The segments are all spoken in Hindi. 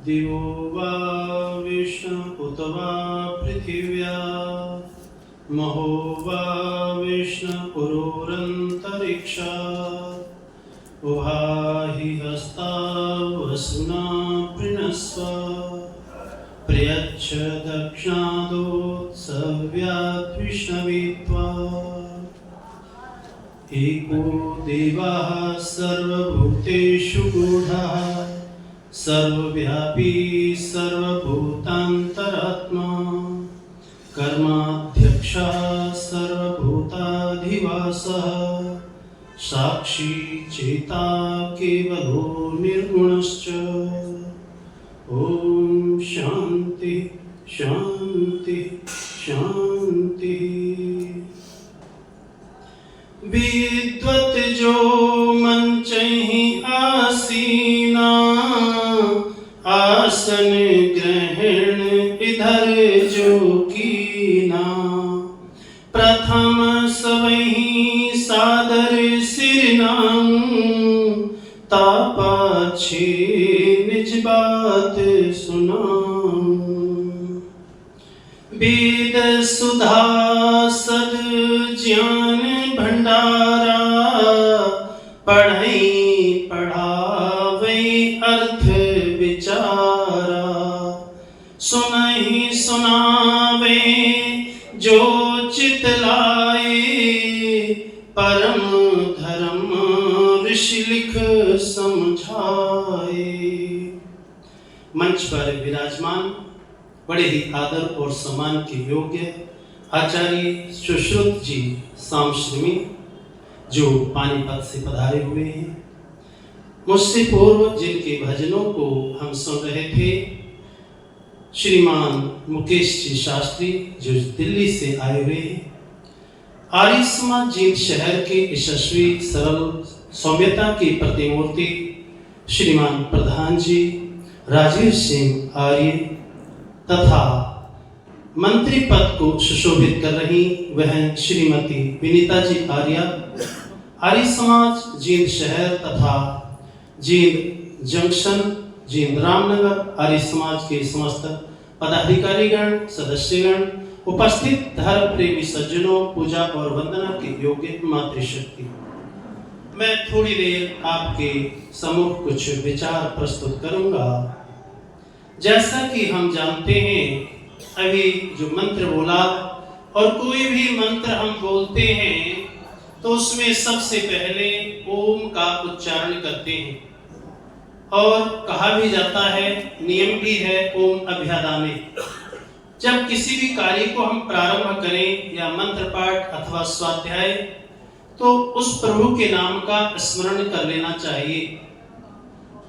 दिवो वा विष्णु उत वा पृथिव्या महो वा विष्णु पुरोरन्तरिक्षा उहाहि हस्ता वसुना प्रणस्व प्रयच्छ दक्षिणादोत्सव्यात् विष्णवे त्वा एको देवः सर्वभूतेषु गूढः सर्वव्यापी सर्वभूतान्तरात्मा कर्माध्यक्षः सर्वभूताधिवासः साक्षी चेता केवलो निर्गुणश्च। ओम शांति शांति शांति। विद्वत जो मंचहि आसीना आसन ग्रहण इधर जो कीना प्रथम सवहि सादर सिरनाम तापाछे निज बात सुनाम। वेद सुधा सद ज्ञान भंडारा पढ़ई पढ़ावे अर्थ विचारा सुनहि सुनावे जो चित लाए परम धर्म ऋषि लिख समझाए। मंच पर विराजमान बड़े ही आदर और सम्मान के योग्य आचार्य सुश्रुत जी सामश्रमी जो पानीपत से पधारे हुए हैं, मुझसे पूर्व जिनके भजनों को हम सुन रहे थे श्रीमान मुकेश जी शास्त्री जो दिल्ली से आए हुए हैं, आर्य समाज जींद शहर के यशस्वी सरल सौम्यता की प्रतिमूर्ति श्रीमान प्रधान जी राजीव सिंह आर्य तथा मंत्री पद को सुशोभित कर रही बहन श्रीमती विनीता जी आर्य, आर्य समाज जींद शहर तथा जींद जंक्शन जींद रामनगर आर्य समाज के समस्त पदाधिकारीगण सदस्यगण उपस्थित धर्म प्रेमी सज्जनों पूजा और वंदना के योग्य मातृशक्ति। मैं थोड़ी देर आपके सम्मुख कुछ विचार प्रस्तुत करूंगा। जैसा कि हम जानते हैं अभी जो मंत्र बोला और कोई भी मंत्र हम बोलते हैं तो उसमें सबसे पहले ओम का उच्चारण करते हैं और कहा भी जाता है नियम भी है ओम अभ्यादामे। जब किसी भी कार्य को हम प्रारंभ करें या मंत्र पाठ अथवा स्वाध्याय तो उस प्रभु के नाम का स्मरण कर लेना चाहिए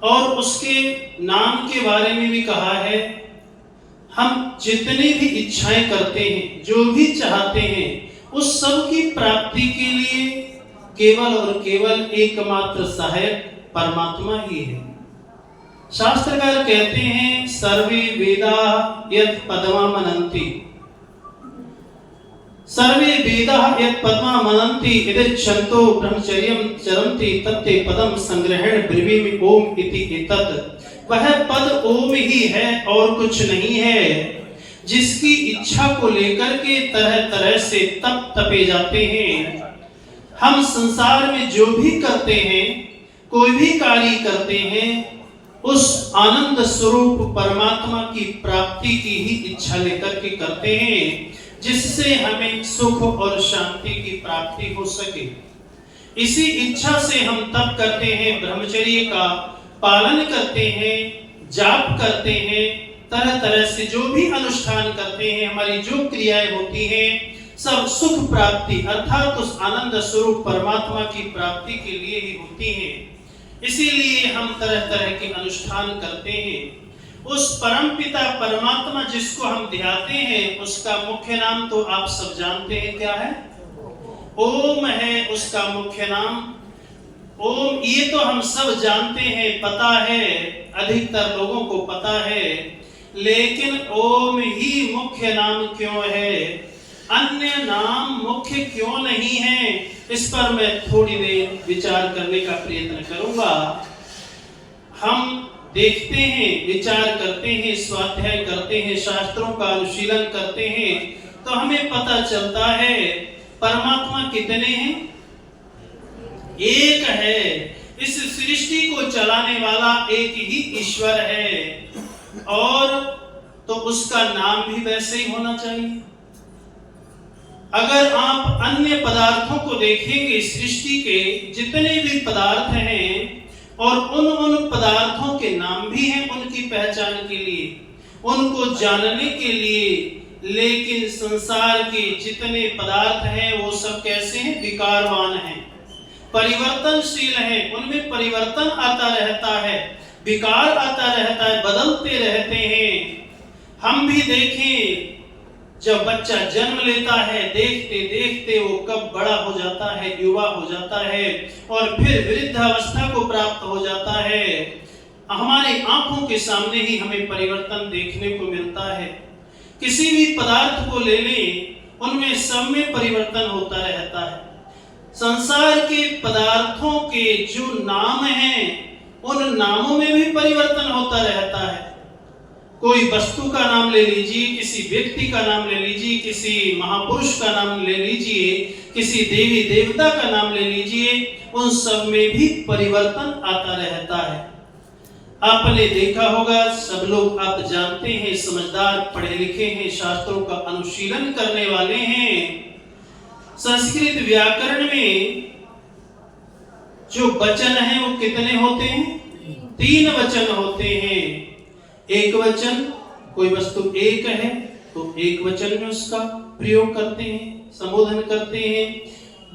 और उसके नाम के बारे में भी कहा है हम जितनी भी इच्छाएं करते हैं जो भी चाहते हैं उस सब की प्राप्ति के लिए केवल और केवल एकमात्र सहायक परमात्मा ही है। शास्त्रकार कहते हैं सर्वे वेदा यत् पद्मामनन्ति सर्वे वेदाः यत् पद्मामनन्ति यदिच्छन्तो ब्रह्मचर्यं चरन्ति तत्ते पदम संग्रहण ब्रवीमि ओम इति एतत्। वह पद ओम ही है और कुछ नहीं है जिसकी इच्छा को लेकर के तरह तरह से तप तपे जाते हैं। हम संसार में जो भी करते हैं कोई भी कार्य करते हैं उस आनंद स्वरूप परमात्मा की प्राप्ति की ही इच्छा लेकर के करते हैं जिससे हमें सुख और शांति की प्राप्ति हो सके। इसी इच्छा से हम तप करते हैं, ब्रह्मचर्य का पालन करते हैं, जाप करते हैं, तरह तरह से जो भी अनुष्ठान करते हैं, हमारी जो क्रियाएं होती हैं सब सुख प्राप्ति अर्थात उस आनंद स्वरूप परमात्मा की प्राप्ति के लिए ही होती हैं। इसीलिए हम तरह तरह के अनुष्ठान करते हैं। उस परम पिता परमात्मा जिसको हम ध्याते हैं उसका मुख्य नाम तो आप सब जानते हैं क्या है? ओम है उसका मुख्य नाम। ओम ये तो हम सब जानते हैं, पता है, अधिकतर लोगों को पता है, लेकिन ओम ही मुख्य नाम क्यों है? अन्य नाम मुख्य क्यों नहीं है? इस पर मैं थोड़ी देर विचार करने का प्रयत्न करूंगा। हम देखते हैं, विचार करते हैं, स्वाध्याय करते हैं, शास्त्रों का अनुशीलन करते हैं, तो हमें पता चलता है परमात्मा कितने हैं? एक है। इस सृष्टि को चलाने वाला एक ही ईश्वर है, और तो उसका नाम भी वैसे ही होना चाहिए। अगर आप अन्य पदार्थों को देखेंगे, सृष्टि के जितने भी पदार्थ हैं, और उन पदार्थों के नाम भी हैं उनकी पहचान के लिए, उनको जानने के लिए, लेकिन संसार के जितने पदार्थ हैं वो सब कैसे हैं? विकारवान हैं, परिवर्तनशील हैं, उनमें परिवर्तन आता रहता है, विकार आता रहता है, बदलते रहते हैं। हम भी देखें, जब बच्चा जन्म लेता है, देखते देखते वो कब बड़ा हो जाता है, युवा हो जाता है, और फिर वृद्धावस्था को प्राप्त हो जाता है। हमारी आंखों के सामने ही हमें परिवर्तन देखने को मिलता है। किसी भी पदार्थ को ले लें, उनमें सब में परिवर्तन होता रहता है। संसार के पदार्थों के जो नाम हैं, उन नामों में भी परिवर्तन होता रहता है। कोई वस्तु का नाम ले लीजिए, किसी व्यक्ति का नाम ले लीजिए, किसी महापुरुष का नाम ले लीजिए, किसी देवी देवता का नाम ले लीजिए, उन सब में भी परिवर्तन आता रहता है। आपने देखा होगा, सब लोग आप जानते हैं, समझदार, पढ़े लिखे हैं, शास्त्रों का अनुशीलन करने वाले हैं। संस्कृत व्याकरण में जो वचन है वो कितने होते हैं? 3 वचन होते हैं। एक वचन, कोई वस्तु एक है तो एक वचन में उसका प्रयोग करते हैं, संबोधन करते हैं।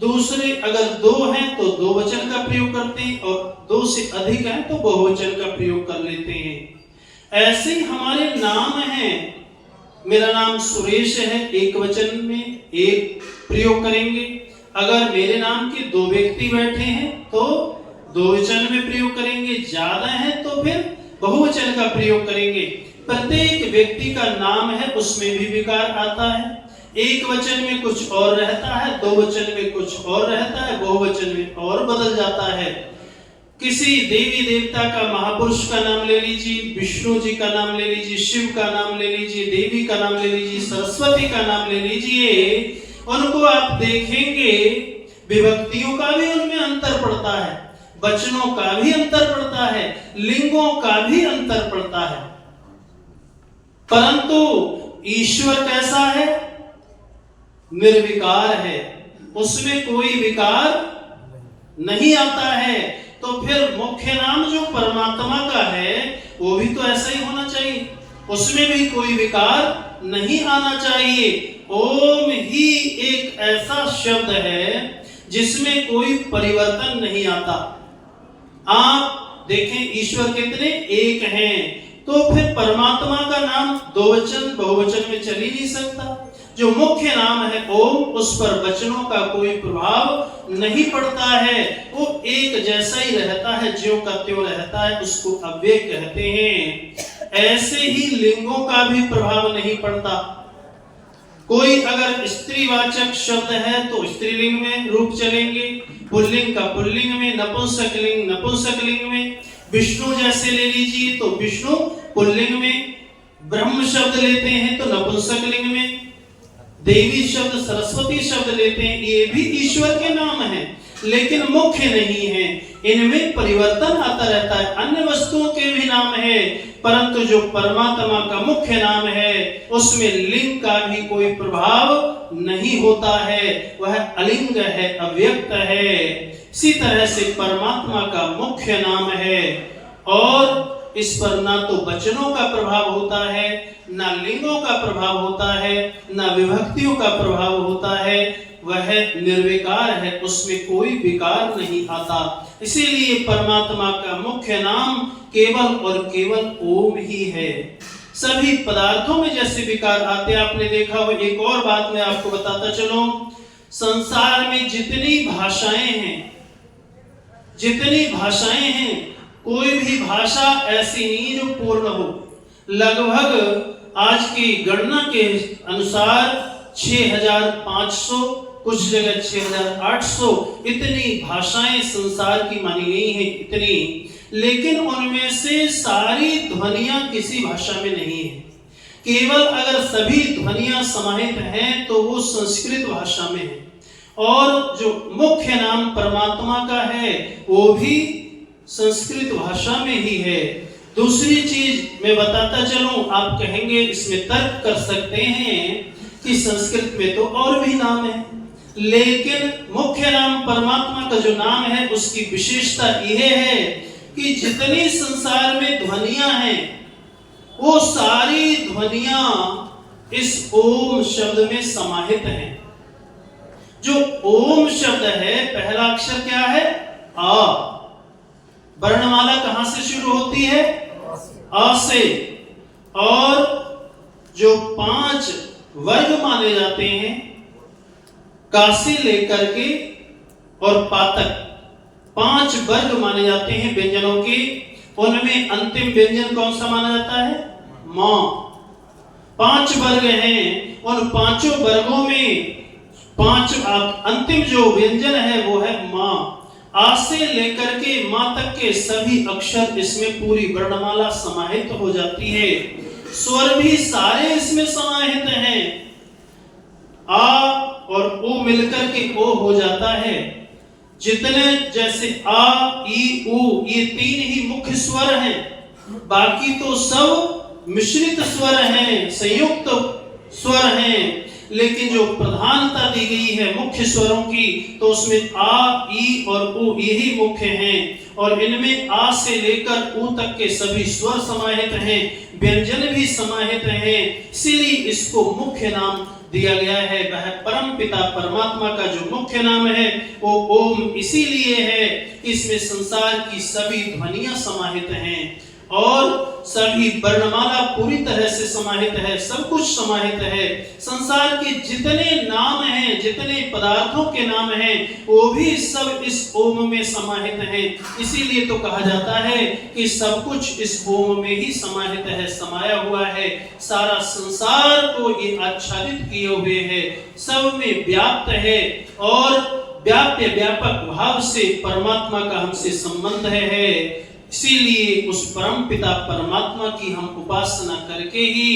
दूसरे अगर 2 हैं तो 2 वचन का प्रयोग करते हैं, और 2 से अधिक हैं तो बहुवचन का प्रयोग कर लेते हैं। ऐसे हमारे नाम हैं। मेरा नाम सुरेश है, एक वचन में एक प्रयोग करेंगे। अगर मेरे नाम के 2 व्यक्ति बैठे हैं तो 2 वचन में प्रयोग करेंगे, ज्यादा है तो फिर बहुवचन का प्रयोग करेंगे। प्रत्येक व्यक्ति का नाम है, उसमें भी विकार आता है। एक वचन में कुछ और रहता है, 2 वचन में कुछ और रहता है, बहुवचन में और बदल जाता है। किसी देवी देवता का, महापुरुष का नाम ले लीजिए, विष्णु जी का नाम ले लीजिए, शिव का नाम ले लीजिए, देवी का नाम ले लीजिए, सरस्वती का नाम ले लीजिए, उनको आप देखेंगे विभक्तियों का भी उनमें अंतर पड़ता है, वचनों का भी अंतर पड़ता है, लिंगों का भी अंतर पड़ता है। परंतु ईश्वर कैसा है? निर्विकार है, उसमें कोई विकार नहीं आता है। तो फिर मुख्य नाम जो परमात्मा का है वो भी तो ऐसा ही होना चाहिए, उसमें भी कोई विकार नहीं आना चाहिए। ओम ही एक ऐसा शब्द है जिसमें कोई परिवर्तन नहीं आता। आप देखें, ईश्वर कितने एक हैं, तो फिर परमात्मा का नाम 2 वचन बहुवचन में चल ही नहीं सकता। जो मुख्य नाम है ओम, उस पर वचनों का कोई प्रभाव नहीं पड़ता है, वो एक जैसा ही रहता है, ज्यों का त्यों रहता है, उसको अव्यय कहते हैं। ऐसे ही लिंगों का भी प्रभाव नहीं पड़ता। कोई अगर स्त्रीवाचक शब्द है तो स्त्रीलिंग में रूप चलेंगे, पुल्लिंग का पुल्लिंग में, नपुंसकलिंग नपुंसकलिंग में। विष्णु जैसे ले लीजिए तो विष्णु पुल्लिंग में, ब्रह्म शब्द लेते हैं तो नपुंसकलिंग में, देवी शब्द, सरस्वती शब्द लेते हैं, ये भी ईश्वर के नाम हैं, लेकिन मुख्य नहीं है, इनमें परिवर्तन आता रहता है। अन्य वस्तुओं के भी नाम है, परंतु जो परमात्मा का मुख्य नाम है उसमें लिंग का भी कोई प्रभाव नहीं होता है, वह अलिंग है, अव्यक्त है। इसी तरह से परमात्मा का मुख्य नाम है, और इस पर ना तो वचनों का प्रभाव होता है, ना लिंगों का प्रभाव होता है, ना विभक्तियों का प्रभाव होता है, वह निर्विकार है, उसमें कोई विकार नहीं आता। इसीलिए परमात्मा का मुख्य नाम केवल और केवल ओम ही है। सभी पदार्थों में जैसे विकार आते आपने देखा हो। एक और बात मैं आपको बताता चलूं, संसार में जितनी भाषाएं हैं, कोई भी भाषा ऐसी नहीं जो पूर्ण हो। लगभग आज की गणना के अनुसार 6500, कुछ जगह 6800 इतनी भाषाएं संसार की मानी गई हैं, इतनी। लेकिन उनमें से सारी ध्वनियां किसी भाषा में नहीं है। केवल अगर सभी ध्वनियां समाहित हैं तो वो संस्कृत भाषा में है। और जो मुख्य नाम परमात्मा का है वो भी संस्कृत भाषा में ही है। दूसरी चीज मैं बताता चलूं, आप कहेंगे इसमें तर्क कर सकते हैं कि संस्कृत में तो और भी नाम है, लेकिन मुख्य नाम परमात्मा का जो नाम है उसकी विशेषता यह है कि जितनी संसार में ध्वनियां हैं वो सारी ध्वनियां इस ओम शब्द में समाहित हैं। जो ओम शब्द है पहला अक्षर क्या है? आ। वर्णमाला कहां से शुरू होती है? आ से। और जो 5 वर्ग माने जाते हैं का से लेकर के और पा तक 5 वर्ग माने जाते हैं व्यंजनों के, उनमें अंतिम व्यंजन कौन सा माना जाता है? मां। 5 वर्ग हैं, उन 5 वर्गों में 5 अंतिम जो व्यंजन है वो है मां। आ से लेकर के मां तक के सभी अक्षर इसमें पूरी वर्णमाला समाहित हो जाती है। स्वर भी सारे इसमें समाहित हैं। आ और ओ मिलकर के ओ हो जाता है। जितने जैसे आ, ई, उ ये 3 ही मुख्य स्वर हैं, बाकी तो सब मिश्रित स्वर हैं, संयुक्त स्वर हैं। लेकिन जो प्रधानता दी गई है मुख्य स्वरों की तो उसमें आ, ई और उ यही मुख्य हैं। और इनमें आ से लेकर उ तक के सभी स्वर समाहित हैं, व्यंजन भी समाहित हैं, इसीलिए इसको मुख्य नाम दिया गया है। वह परम पिता परमात्मा का जो मुख्य नाम है वो ओम इसीलिए है, इसमें संसार की सभी ध्वनियां समाहित हैं और सभी वर्णमाला पूरी तरह से समाहित है, सब कुछ समाहित है। संसार के जितने नाम हैं, जितने पदार्थों के नाम हैं, वो भी सब इस ओम में समाहित हैं। इसीलिए तो कहा जाता है कि सब कुछ इस ओम में ही समाहित है, समाया हुआ है। सारा संसार को ये आच्छादित किए हुए है, सब में व्याप्त है और व्याप्य व्यापक भाव से परमात्मा का हमसे संबंध है। इसीलिए उस परम पिता परमात्मा की हम उपासना करके ही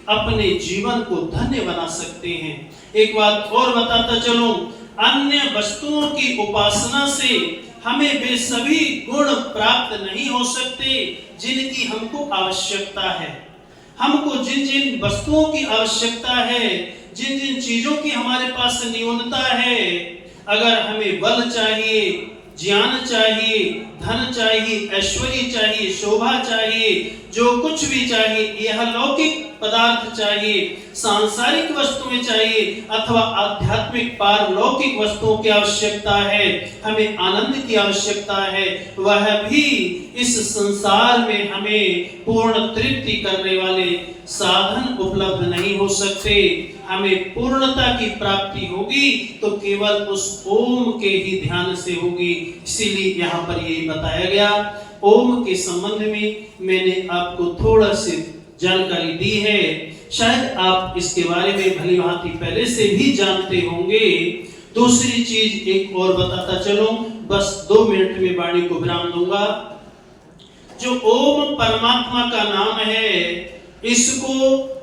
अपने जीवन को धन्य बना सकते हैं। एक बात और बताता चलूं, अन्य वस्तुओं की उपासना से हमें वे सभी गुण प्राप्त नहीं हो सकते जिनकी हमको आवश्यकता है। हमको जिन जिन वस्तुओं की आवश्यकता है, जिन जिन चीजों की हमारे पास न्यूनता है, अगर हमें बल चाहिए, ज्ञान चाहिए, धन चाहिए, ऐश्वर्य चाहिए, शोभा चाहिए, जो कुछ भी चाहिए, यह लौकिक पदार्थ चाहिए, सांसारिक वस्तुएं चाहिए अथवा आध्यात्मिक पारलौकिक वस्तुओं की आवश्यकता है, हमें आनंद की आवश्यकता है, वह भी इस संसार में हमें पूर्ण तृप्ति करने वाले साधन उपलब्ध नहीं हो सकते। हमें पूर्णता की प्राप्ति होगी तो केवल उस ओम के ही ध्यान से होगी। इसीलिए यहाँ पर यही बताया गया। ओम के संबंध में मैंने आपको थोड़ा सी जानकारी दी है, शायद आप इसके बारे में भली भांति पहले से भी जानते होंगे। दूसरी चीज एक और बताता चलो, बस 2 मिनट में वाणी को विराम दूंगा। जो ओम परमात्मा का नाम है, इसको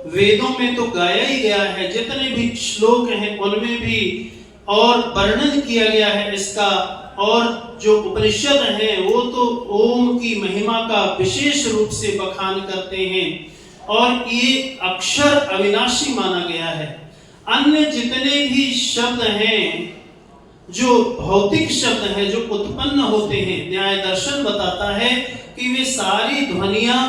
वेदों में तो गाया ही गया है, जितने भी श्लोक हैं उनमें भी और वर्णन किया गया है इसका। और जो उपनिषद हैं वो तो ओम की महिमा का विशेष रूप से बखान करते हैं और ये अक्षर अविनाशी माना गया है। अन्य जितने भी शब्द हैं, जो भौतिक शब्द हैं, जो उत्पन्न होते हैं, न्याय दर्शन बताता है कि वे सारी ध्वनियां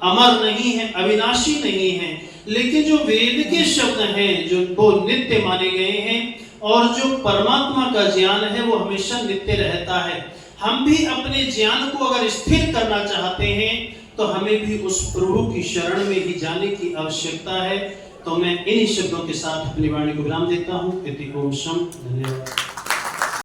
अमर नहीं है, अविनाशी नहीं है। लेकिन जो वेद के शब्द हैं, जो वो नित्य माने गए हैं और जो परमात्मा का ज्ञान है वो हमेशा नित्य रहता है। हम भी अपने ज्ञान को अगर स्थिर करना चाहते हैं तो हमें भी उस प्रभु की शरण में ही जाने की आवश्यकता है। तो मैं इन्हीं शब्दों के साथ अपनी वाणी को विराम देता हूँ। इति ओम शम। धन्यवाद।